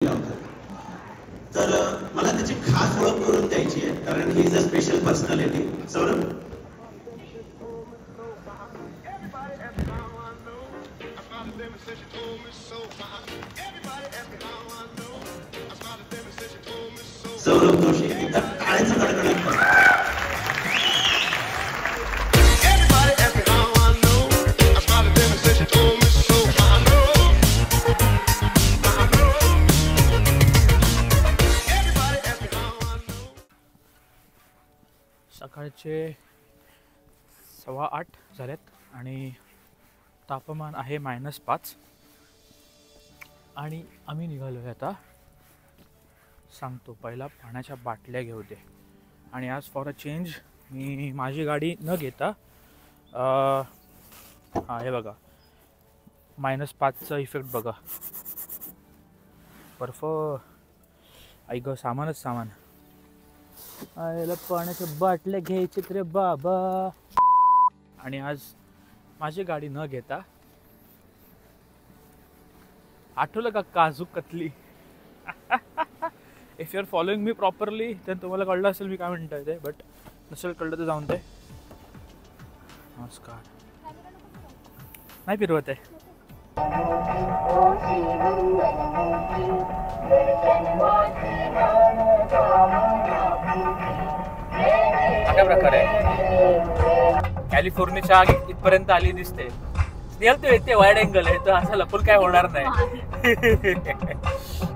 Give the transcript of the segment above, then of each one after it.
केला होता. तर मला त्याची खास ओळख करून द्यायची आहे, कारण he is a special personality. Saurabh, Saurabh Joshi एकदा टाळ्यांचा कडकडाट करा. सकाळचे 8:15 झालेत आणि तापमान आहे -5 आणि आम्ही निघालो आहे आता. सांगतो, पहिला पाण्याच्या बाटल्या घेऊ दे. आणि आज फॉर अ चेंज मी माझी गाडी न घेता हां हे बघा -5चा इफेक्ट बघा. बर्फ ऐक सामानच सामान. आयला पाण्याच्या बाटल्या घ्यायचे रे बाबा. आणि आज माझी गाडी न घेता, आठवलं का kaju katli? If you are following me properly तर तुम्हाला कळलं असेल मी काय म्हणतोय ते, बट नसेल कळलं तर जाऊन दे. नमस्कार. नाही फिरवत आहे. अशा प्रकारे कॅलिफोर्नियाच्या आग इथपर्यंत आली दिसते. तू येते वाईड अँगल आहे तर असं लपून काय होणार नाही.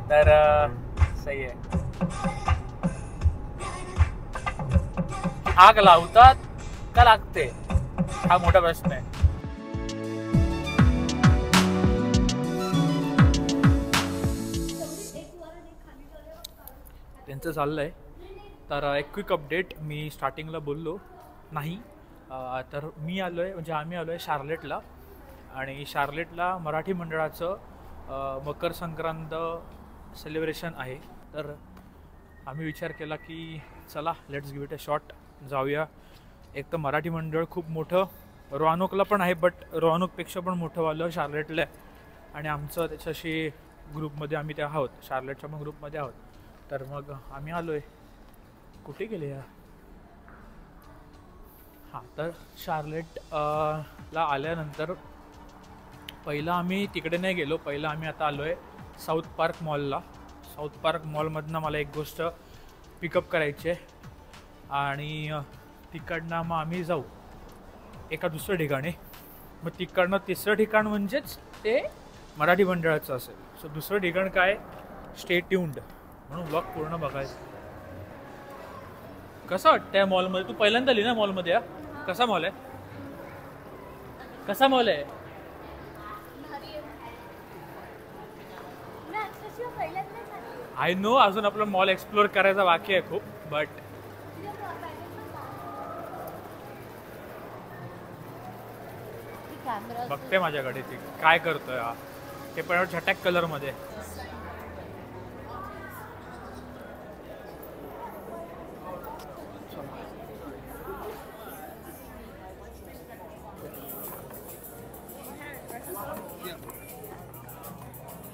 तर सही आहे. आग लावतात का लागते हा मोठा प्रश्न आहे. त्यांचं चाललंय. तर एक क्विक अपडेट, मी स्टार्टिंगला बोललो नाही. तर मी आलो आहे, म्हणजे आम्ही आलो आहे शार्लेटला. आणि शार्लेटला मराठी मंडळाचं मकर संक्रांत सेलिब्रेशन आहे. तर आम्ही विचार केला की चला let's give it a shot, जाऊया. एक तर मराठी मंडळ खूप मोठं रोहनोकला पण आहे, बट रोहनोकपेक्षा पण मोठं वालं शार्लेटला आहे. आणि आमचं त्याच्याशी ग्रुपमध्ये आम्ही ते आहोत, शार्लेटच्या पण ग्रुपमध्ये आहोत. तर मग आम्ही आलो आहे. कुठे गेले या? हां, तर शार्लेट ला आल्यानंतर पहिलं आम्ही तिकडे नाही गेलो. पहिलं आम्ही आता आलो आहे साऊथ पार्क मॉलला. साऊथ पार्क मॉलमधनं मला एक गोष्ट पिकअप करायची आहे आणि तिकडनं मग आम्ही जाऊ एका दुसऱ्या ठिकाणी. मग तिकडनं तिसरं ठिकाण म्हणजेच ते मराठी मंडळाचं असेल. सो दुसरं ठिकाण काय, स्टे ट्यून्ड, म्हणून ब्लॉग पूर्ण बघायचं. कसं वाटतं या मॉलमध्ये? तू पहिल्यांदा आली ना मॉलमध्ये? कसा मॉल आहे? कसा मॉल आहे? आय नो, अजून आपला मॉल एक्सप्लोर करायचा बाकी आहे खूप, बट बघते माझ्याकडे ती काय करतोय. ते पण झटॅक कलर मध्ये.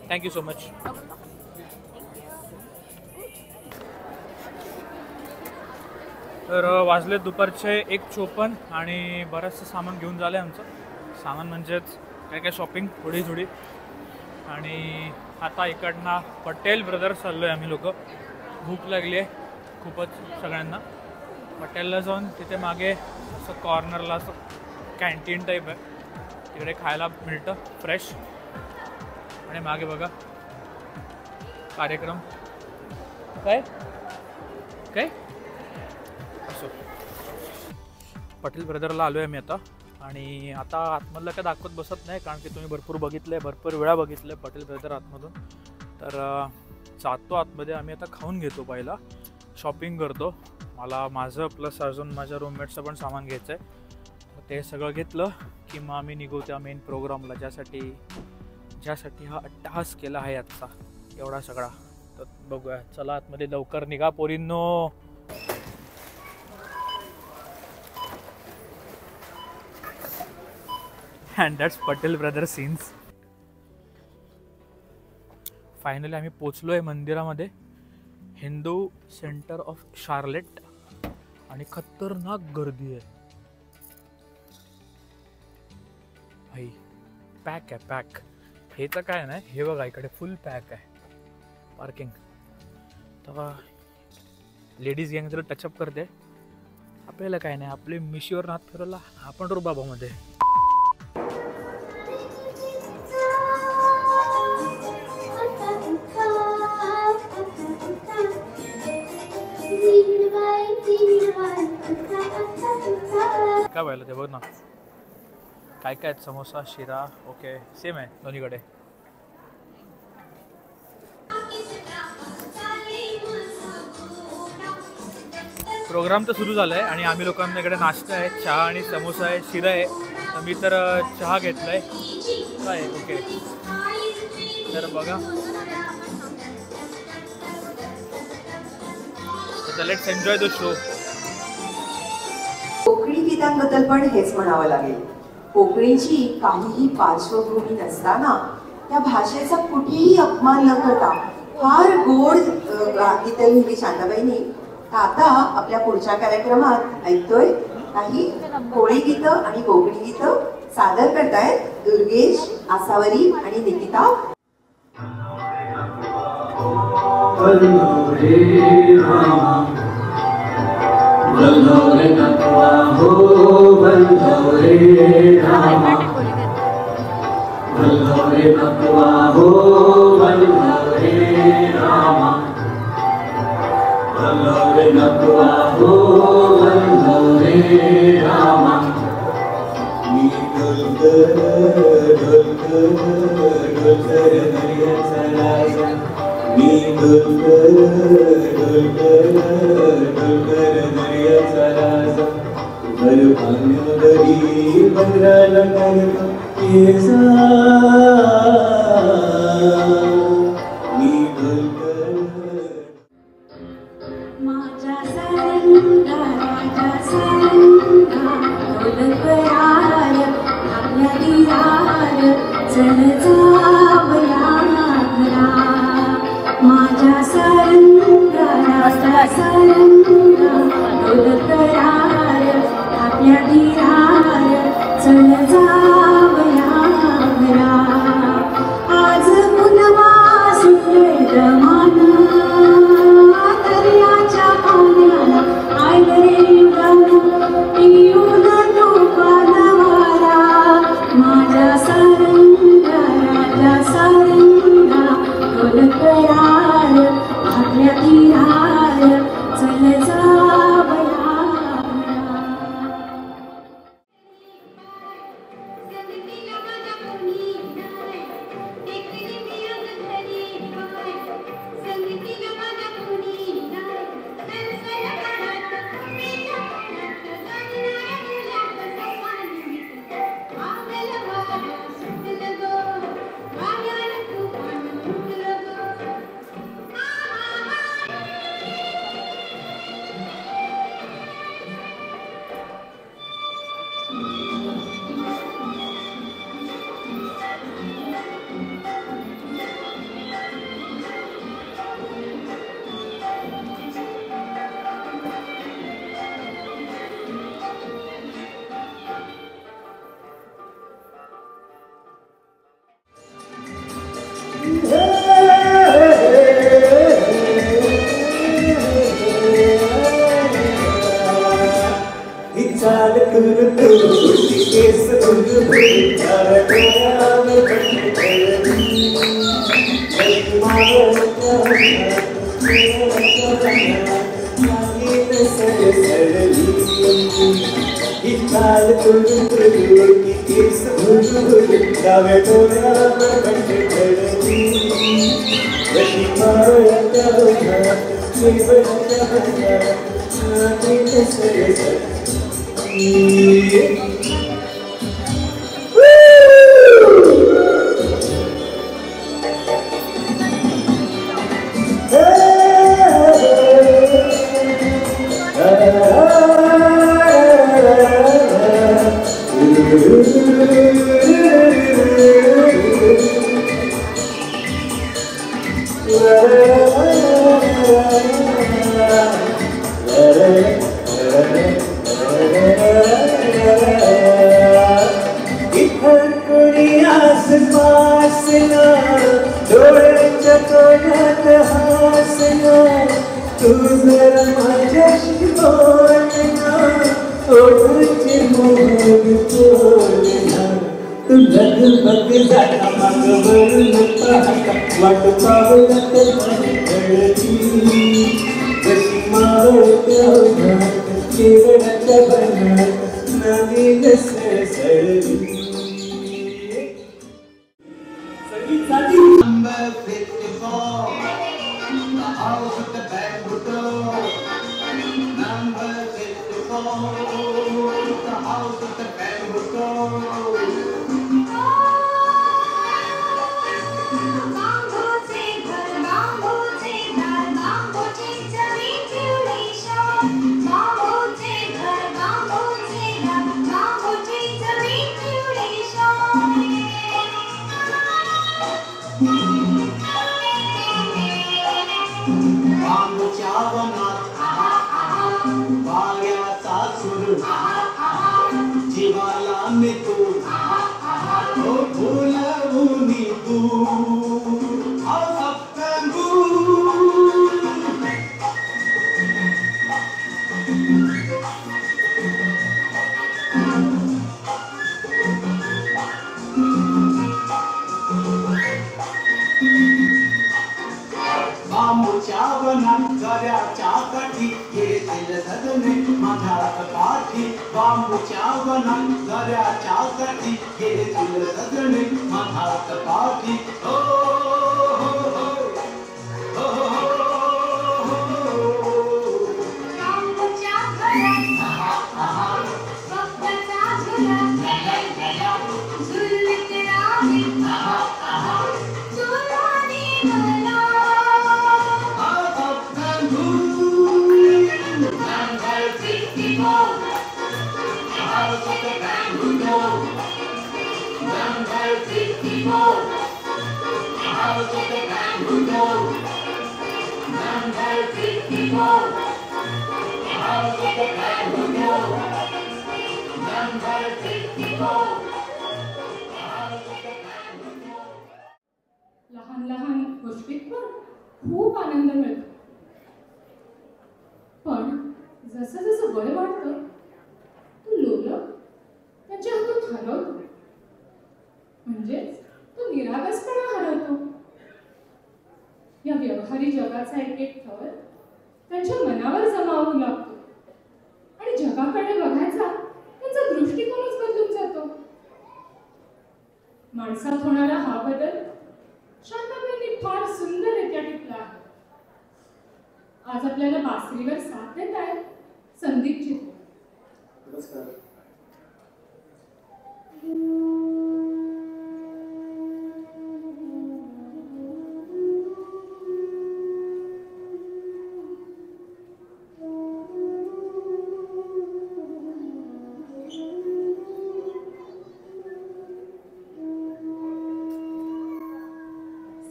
Thank you so much. तर वाजले दुपारचे 1:54 आणि बरंचसं सामान घेऊन झालं आहे आमचं. सामान म्हणजेच काय काय शॉपिंग थोडी थोडी. आणि आता इकडनं पटेल ब्रदर्स चाललो आहे आम्ही लोक. भूक लागली आहे खूपच सगळ्यांना. पटेलला जाऊन तिथे मागे असं कॉर्नरला असं कॅन्टीन टाईप आहे, तिकडे खायला मिळतं फ्रेश. आणि मागे बघा कार्यक्रम. काय काय असो. पटेल ब्रदरला आलो आहे मी आता. आणि आता आतमधलं काय दाखवत बसत नाही, कारण की तुम्ही भरपूर बघितलं आहे, भरपूर वेळा बघितलं आहे पटेल ब्रदर आतमधून. तर जातो आतमध्ये. आम्ही आता खाऊन घेतो, पहिला शॉपिंग करतो. मला माझं प्लस अजून माझ्या रूममेटचं पण सामान घ्यायचं आहे. ते सगळं घेतलं की मग आम्ही निघू त्या मेन प्रोग्रामला, ज्यासाठी हा अट्टहास केला आहे आजचा एवढा सगळा. तर बघूया, चला आतमध्ये लवकर निघा पोरींनो. And that's Patel brother scenes. Finally आम्ही पोचलो आहे मंदिरामध्ये, हिंदू सेंटर ऑफ शार्लेट, आणि खतरनाक गर्दी आहे भाई. पॅक आहे पॅक. हे तर काय नाही, हे बघा इकडे फुल पॅक आहे पार्किंग. तेव्हा लेडीज गँग जर टचअप करते, आपल्याला काय नाही, आपले मिशीवर हात फिरवला आपण रुबाबामध्ये. काय पाहिलं ते बघ ना, काय काय आहेत, समोसा, शिरा, ओके सेम आहे दोन्हीकडे. प्रोग्राम तर सुरू झाला आहे आणि आम्ही लोकांना इकडे नाश्ता आहे, चहा आणि समोसा आहे, शिरा आहे. तर मी तर चहा घेतला आहे. काय ओके, तर बघा, तर let's enjoy the show. Konkani गीतांबद्दल पण हेच म्हणावं लागेल. कोकणीची काहीही पार्श्वभूमी नसताना त्या भाषेचा कुठेही अपमान न करता फार गोड गीतं लिहिली शांताबाईंनी. आता आपल्या पुढच्या कार्यक्रमात ऐकतोय काही कोळी गीतं आणि कोकणी गीतं सादर करतायत दुर्गेश, आसावरी आणि निकिता. इथं कोणी आसपास ना डोळ्याच्या कोण्यात हासना तू जरा माझ्याशी बोलना ओठांची मोहर बोलना तू लगबग जाता मागं वरून पाहता वाट पावलं तर माझी कळली जशी मावळत्या ओढ्यात केवळाच्या बनात नवीन सळसळली Number 54, the house with the bamboo door. Number 54, the house with the bamboo door. बांबूचे घर, बांबूचे दार, बांबूची चवी चिवडी शाल. बांबूचे घर, बांबूचे दार, बांबूची चवी चिवडी शाल. बांबूच्या वनात वाऱ्याचा सूर जीवाला मिळतो हो फुलवून तू House of bamboo. बांबूच्या वनात गऱ्याच्या काठी येतील सजने माझ्या पाठी बांबूच्या वनात गऱ्याच्या काठी येतील सजने माझ्या पाठी हो हो हो हो बांबूच्या घरात स्वप्नाचा झुला झुलत राही झुलानी मला. House of bamboo. Number 54, The house with the bamboo door. number 54, The house with the bamboo door. number 54, The house with the bamboo door. number 54. लहान लहान गोष्टीत पण खूप आनंद मिळतो. पण जसं जसं वय वाढतं तो लोलक त्याच्या हातून हरवतो. म्हणजेच तो निरागसपणा हरवतो. या व्यवहारी जगाचा एक एक थर त्यांच्या मनावर जमावू लागतो आणि जगाकडे बघायचा त्यांचा दृष्टिकोनच बदलून जातो. माणसात होणारा हा बदल शांताबाईंनी फार सुंदररित्या टिपला आहे. आज आपल्याला बासरीवर साथ देत आहेत संदीप चित्रे. नमस्कार.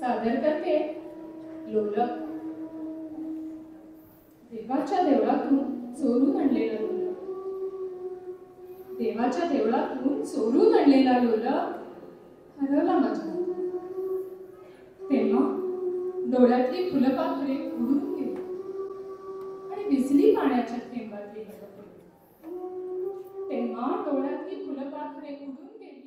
सादर करते लोलक. देवाच्या देवळातून चोरून आणलेला लोलक. देवाच्या देवळातून चोरून आणलेला लोलक हरवला माझ्या. तेव्हा डोळ्यातली फुलपाखरे उडून गेली आणि भिजली पाण्याच्या थेंबातली हरवली. तेव्हा डोळ्यातली फुलपाखरे उडून गेली.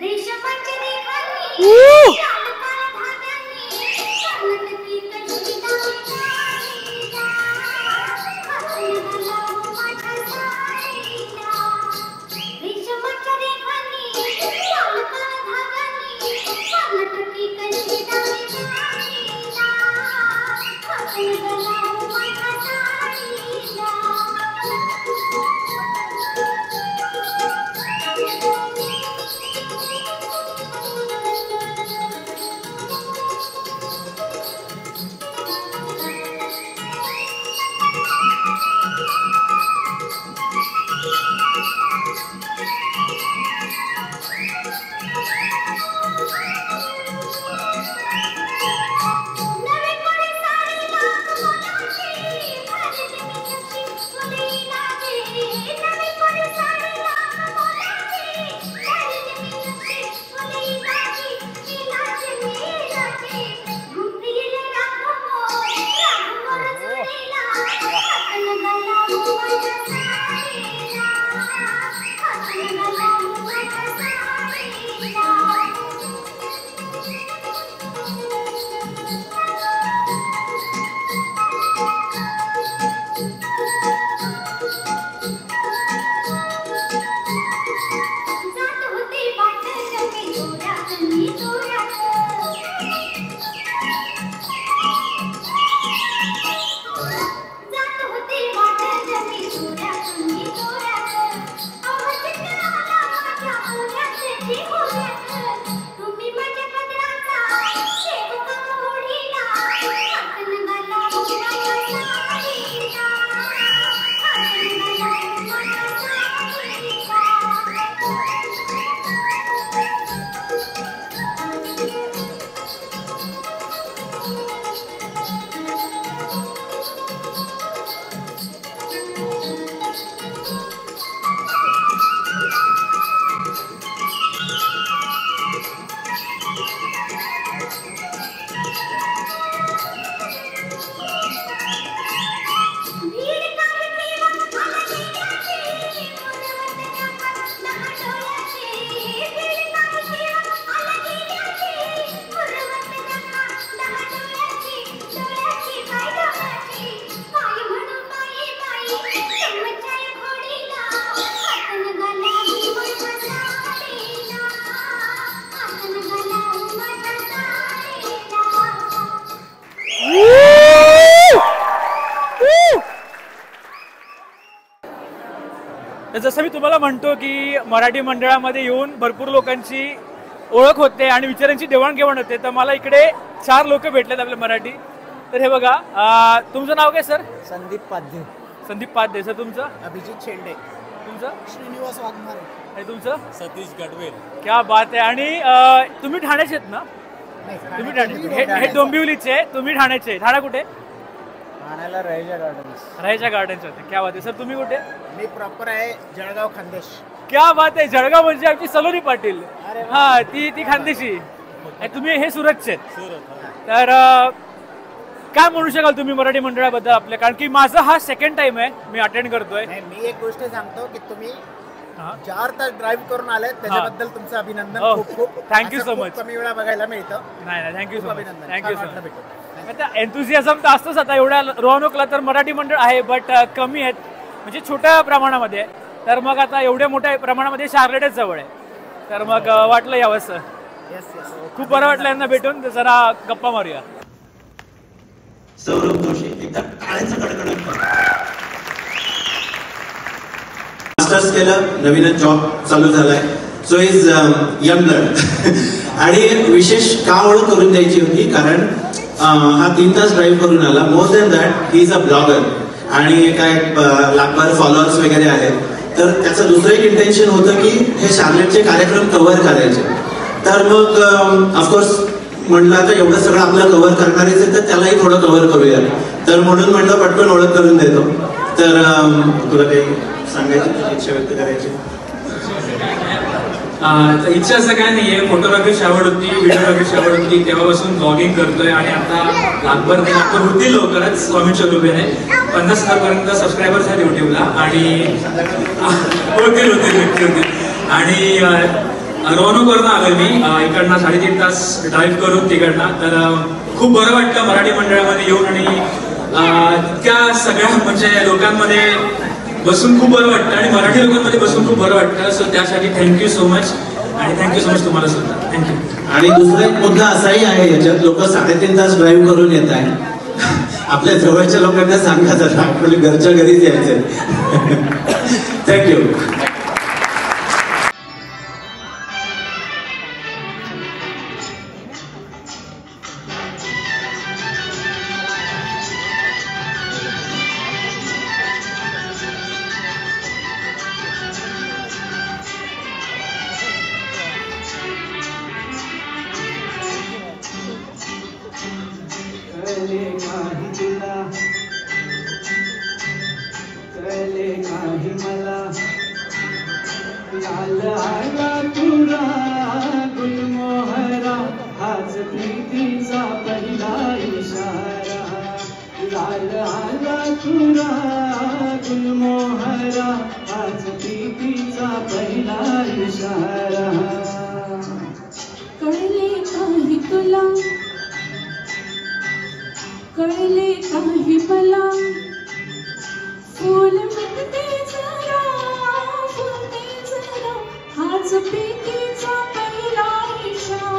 रेशमाची रेखांनी शालकाला धाग्यांनी कर्नाटकी कविता गायला हसलेला माझ्या साईला. रेशमाच्या रेखांनी शालकाला धाग्यांनी कर्नाटकी कविता गायला हसलेला माझ्या साईला. कणी तुऱ्यात जात होते वाटत मी तुऱ्या कणी तुऱ्यात चित्राला माझ्या पुण्याची होऱ्यात तुम्ही माझ्या पदराचा शेवक मोडीला हातन मला माझ्या साडीला हातन मला माझ्या साडीला भीड काली प्रेमा मला गेल्याची पुरवत नका डोळ्याची भीड काली प्रेमा मला गेल्याची पुरवत नका डोळ्याची काय डोळ्याची पाय म्हणून बाई समचाय घोडीला हातन गला माझ्या साडीला हातन गला माझ्या साडीला तर जसं मी तुम्हाला म्हणतो की मराठी मंडळामध्ये येऊन भरपूर लोकांची ओळख होते आणि विचारांची देवाणघेवाण होते, तर मला इकडे 4 लोक भेटलेत आपले मराठी. तर हे बघा, तुमचं नाव काय सर? संदीप पाध्ये. संदीप पाध्ये. सर तुमचं? अभिजित शेंडे. तुमचं? श्रीनिवास वाघमारे. आणि तुमचं? सतीश गडवेल. क्या बात आहे. आणि तुम्ही ठाण्याचे आहेत ना? तुम्ही ठाणे, हे डोंबिवलीचे, तुम्ही ठाण्याचे. ठाणा कुठे? ठाण्याला रहायच्या गार्डन्स. राहायच्या गार्डनचे होते. क्या बात आहे. सर तुम्ही कुठे? मी प्रॉपर आहे जळगाव खानदेश. क्या बात आहे. जळगाव म्हणजे आमची सलोनी पाटील. हा, ती खानदेशी. आणि तुम्ही हे सुरतचे. तर काय म्हणू शकाल तुम्ही मराठी मंडळाबद्दल आपल्या? कारण की माझा हा 2nd टाइम आहे मी अटेंड करतोय. मी एक गोष्ट सांगतो की तुम्ही 4 तास ड्राईव्ह करून आले त्याच्याबद्दल तुमचं अभिनंदन. खूप खूप थँक्यू सो मच. कमी वेळा बघायला मिळतं. नाही थँक्यू सो मच. अभिनंदन. Thank you so much. आता एन्थुझियाझम तर असतोच. आता एवढ्या रोहनोकला तर मराठी मंडळ आहे, बट कमी आहेत, म्हणजे छोट्या प्रमाणामध्ये. तर मग आता एवढ्या मोठ्या प्रमाणामध्ये शार्लेटच जवळ आहे, तर मग वाटलं यावंसं. खूप बरं वाटलं यांना भेटून. तर जरा गप्पा मारूया. सौरभ जोशी, एकदा टाळ्यांचा कडकडाट. मास्टर्स केलं, नवीनच जॉब चालू झालाय. So is young blood. आणि विशेष का ओळख करून द्यायची होती, कारण हा 3 तास ड्राईव्ह करून आला. More than that he is a blogger आणि काय लाखभर फॉलोअर्स वगैरे आहेत. तर त्याचं दुसरं एक इंटेन्शन होतं की हे शार्लेटचे कार्यक्रम कव्हर करायचे. तर मग ऑफकोर्स म्हणलं आता एवढं सगळं आपलं कव्हर करणारेच आहे, तर त्यालाही थोडं कव्हर करूया. तर म्हणून म्हणलं पटकन ओळख करून देतो. तर तुला काही सांगायची, इच्छा व्यक्त करायची? इच्छा असं काय नाहीये. फोटोग्राफीची आवड होती, व्हिडिओग्राफीची आवड होती, तेव्हापासून ब्लॉगिंग करतोय. आणि आता लाखभर होतील लवकरच स्वामींच्या कृपेने. 50,000 पर्यंत सबस्क्रायबर्स आहेत युट्यूबला. आणि होतील. आणि रोहनोकवरनं आलोय मी, इकडनं 3.5 तास ड्राईव्ह करून तिकडनं. तर खूप बरं वाटतं मराठी मंडळामध्ये येऊन आणि त्या सगळ्या म्हणजे लोकांमध्ये बसून खूप बरं वाटतं आणि मराठी लोकांमध्ये बसून खूप बरं वाटतं. सो त्यासाठी थँक्यू सो मच. आणि थँक्यू सो मच तुम्हाला सुद्धा. थँक्यू. आणि दुसरा एक मुद्दा असाही आहे याच्यात, लोक 3.5 तास ड्राईव्ह करून येत आहेत. आपल्या जवळच्या लोकांना सांगा जरा, आपल्या घरच्या घरीच यायचंय. थँक्यू. कळले काही मला फूल मिळते जरा फुलते जरा हाच प्रीतीचा पहिला इशारा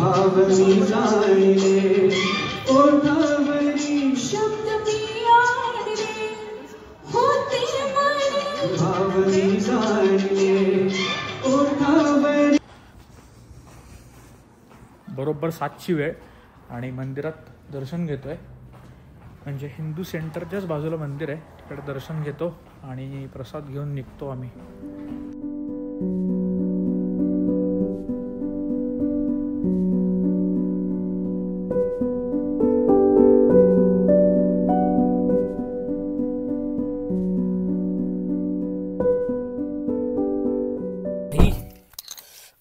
भाव मी जाणले ओठावरी शब्द मी आणले होते मने भाव मी जाणले ओठावरी. बरोबर 7ची वेळ आणि मंदिरात दर्शन घेतोय. म्हणजे हिंदू सेंटरच्याच बाजूला मंदिर आहे, तिकडे दर्शन घेतो आणि प्रसाद घेऊन निघतो आम्ही.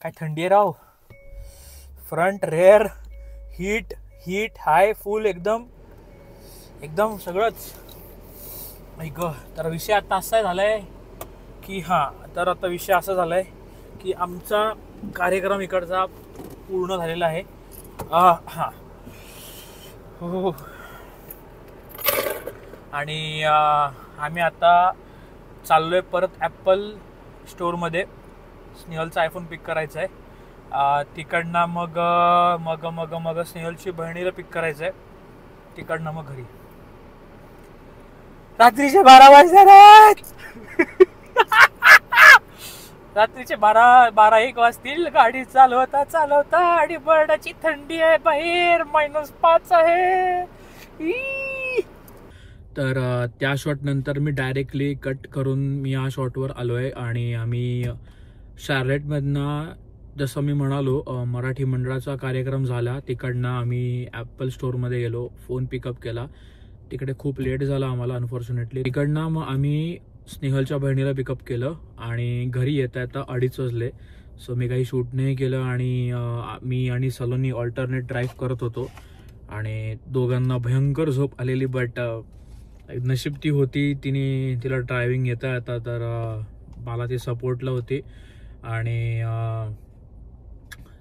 काय थंडी आहे राव. फ्रंट रेअर हीट हीट हाय फुल एकदम एकदम सगळंच. ऐक तर विषय आता असा झालाय की तर आता विषय असा झालाय की आमचा कार्यक्रम इकडचा पूर्ण झालेला आहे. हो आणि आम्ही आता चाललोय परत ॲपल स्टोअरमध्ये. स्नेहलचा आयफोन पिक करायचा आहे. तिकडनं मग मग मग मग स्नेहलची बहिणीला पिक करायचं आहे. तिकडनं मग घरी. रात्रीचे 12 वाजतात. रात्रीचे 12-1 वाजतील. गाडी चालवता आणि बर्डाची थंडी आहे बाहेर, -5 आहे. तर त्या शॉट नंतर मी डायरेक्टली कट करून मी या शॉटवर आलो आहे. आणि आम्ही शार्लेटमधनं जसं मी म्हणालो मराठी मंडळाचा कार्यक्रम झाला, तिकडनं आम्ही ॲपल स्टोअरमध्ये गेलो, फोन पिकअप केला. तिकडे खूप लेट झाला आम्हाला अनफॉर्च्युनेटली. तिकडनं मग आम्ही स्नेहलच्या बहिणीला पिकअप केलं आणि घरी येता येता 2:30 वाजले. सो मी काही शूट नाही केलं आणि मी आणि सलोनी ऑल्टरनेट ड्राईव्ह करत होतो आणि दोघांना भयंकर झोप आलेली. बट नशीब ती होती, तिला ड्रायव्हिंग येता येता, तर मला ती सपोर्टला होती. आणि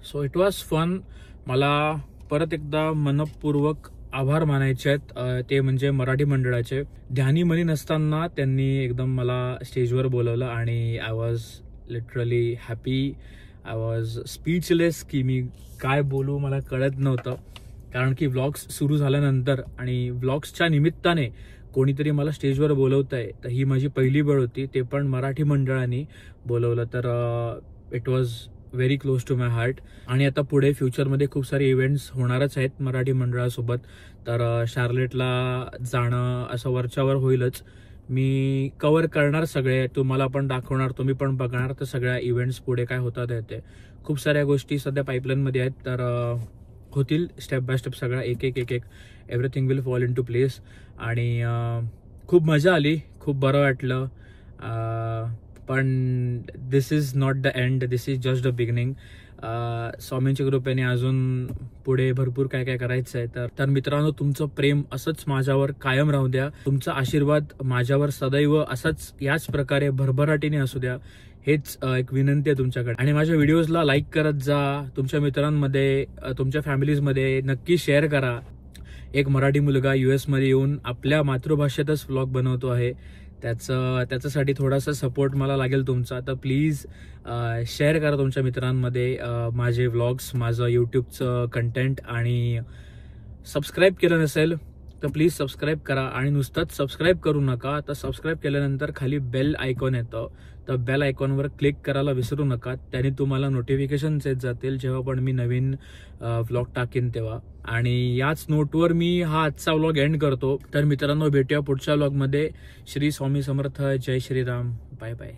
सो इट वॉज फन. मला परत एकदा मनपूर्वक आभार मानायचे आहेत, ते म्हणजे मराठी मंडळाचे. ध्यानी मनी नसताना त्यांनी एकदम मला स्टेजवर बोलवलं आणि I was literally happy. I was speechless की मी काय बोलू मला कळत नव्हतं. कारण की व्लॉग्स सुरू झाल्यानंतर आणि व्लॉग्सच्या निमित्ताने कोणीतरी मला स्टेजवर बोलवत आहे, तर ही माझी पहिली वेळ होती, ते पण मराठी मंडळाने बोलवलं. तर it was very close to my heart. आणि आता पुढे फ्युचरमध्ये खूप सारे इव्हेंट्स होणारच आहेत मराठी मंडळासोबत. तर शार्लेटला जाणं असं वरच्यावर होईलच. मी कव्हर करणार सगळे, तुम्हाला पण दाखवणार, तुम्ही पण बघणार. तर सगळ्या इव्हेंट्स पुढे काय होतात ते खूप साऱ्या गोष्टी सध्या पाईपलाईनमध्ये आहेत. तर होतील स्टेप बाय स्टेप सगळ्या एक एक everything will fall into place. आणि खूप मजा आली, खूप बरं वाटलं. पण this is not the end, this is just the beginning. स्वामींच्या कृपेने अजून पुढे भरपूर काय काय करायचं आहे. तर मित्रांनो, तुमचं प्रेम असंच माझ्यावर कायम राहू द्या. तुमचा आशीर्वाद माझ्यावर सदैव असाच याच प्रकारे भरभराटीने असू द्या. हेच एक विनंती आहे तुमच्याकडे. आणि माझ्या व्हिडिओजला लाईक करत जा. तुमच्या मित्रांमध्ये, तुमच्या फॅमिलीजमध्ये नक्की शेअर करा. एक मराठी मुलगा US मध्ये येऊन आपल्या मातृभाषेतच व्लॉग बनवतो आहे. त्याच्यासाठी थोडासा सपोर्ट मला लागेल तुमचा. तर प्लीज शेअर करा तुमच्या मित्रांमध्ये माझे व्लॉग्स, माझं यूट्यूबचं कंटेंट. आणि सबस्क्राईब केलं नसेल तर प्लीज सबस्क्राईब करा. आणि नुसतंच सबस्क्राईब करू नका, तर सबस्क्राईब केल्यानंतर खाली बेल आयकॉन येतं, तर बेल आयकॉनवर क्लिक करायला विसरू नका. त्याने तुम्हाला नोटिफिकेशन्स येत जातील जेव्हा पण मी नवीन व्लॉग टाकेन तेव्हा. आणि याच नोटवर मी हा आजचा व्लॉग एंड करतो. तर मित्रांनो, भेटूया पुढच्या व्लॉगमध्ये. श्री स्वामी समर्थ, जय श्रीराम, बाय बाय.